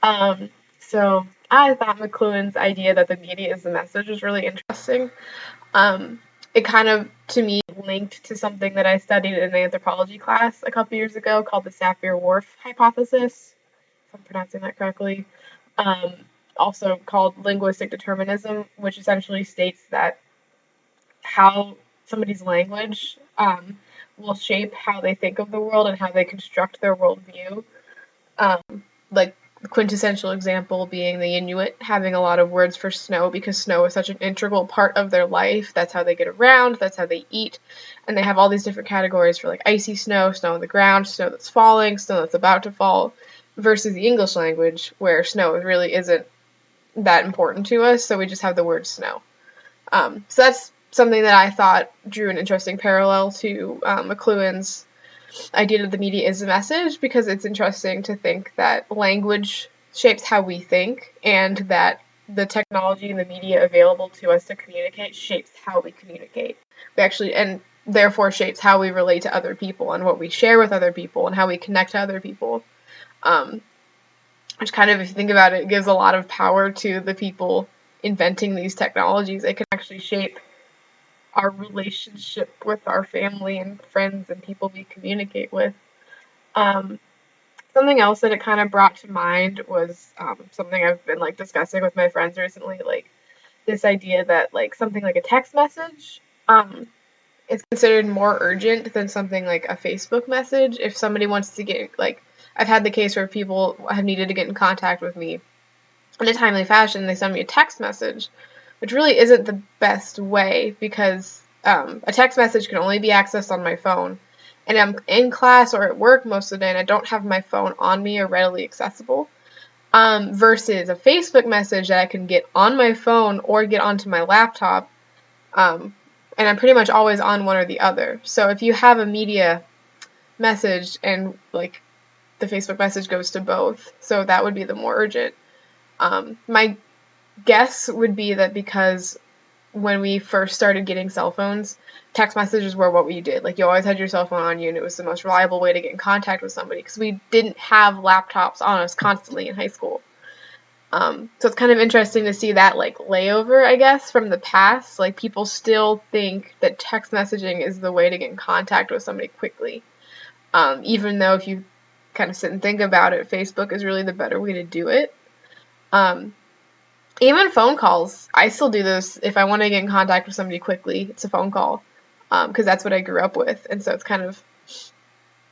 So I thought McLuhan's idea that the media is the message was really interesting. It kind of, to me, linked to something that I studied in an anthropology class a couple years ago called the Sapir-Whorf hypothesis, if I'm pronouncing that correctly. Um, Also called linguistic determinism, which essentially states that how somebody's language will shape how they think of the world and how they construct their worldview. Like the quintessential example being the Inuit having a lot of words for snow because snow is such an integral part of their life. That's how they get around, that's how they eat. And they have all these different categories for like icy snow, snow on the ground, snow that's falling, snow that's about to fall, versus the English language where snow really isn't that important to us, so we just have the word snow. So that's something that I thought drew an interesting parallel to McLuhan's idea that the media is a message, because it's interesting to think that language shapes how we think and that the technology and the media available to us to communicate shapes how we communicate. We actually, and therefore shapes how we relate to other people and what we share with other people and how we connect to other people. Um, which kind of, if you think about it, gives a lot of power to the people inventing these technologies. They can actually shape our relationship with our family and friends and people we communicate with. Um, Something else that it kind of brought to mind was something I've been like discussing with my friends recently, like this idea that like something like a text message is considered more urgent than something like a Facebook message. If somebody wants to get like, I've had the case where people have needed to get in contact with me in a timely fashion, they send me a text message, which really isn't the best way because a text message can only be accessed on my phone. And I'm in class or at work most of the day and I don't have my phone on me or readily accessible. Versus a Facebook message that I can get on my phone or get onto my laptop. And I'm pretty much always on one or the other. So if you have a media message and like the Facebook message goes to both, so that would be the more urgent. My guess would be that because when we first started getting cell phones, text messages were what we did. Like, you always had your cell phone on you, and it was the most reliable way to get in contact with somebody because we didn't have laptops on us constantly in high school. So it's kind of interesting to see that, like, layover, I guess, from the past. Like, people still think that text messaging is the way to get in contact with somebody quickly. Even though if you kind of sit and think about it, Facebook is really the better way to do it. Even phone calls, I still do this if I want to get in contact with somebody quickly. It's a phone call because that's what I grew up with, and so it's kind of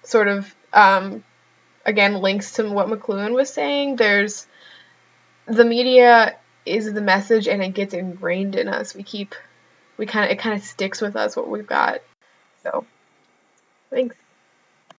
sort of again links to what McLuhan was saying. There's the media is the message, and it gets ingrained in us. It kind of sticks with us what we've got. So, thanks.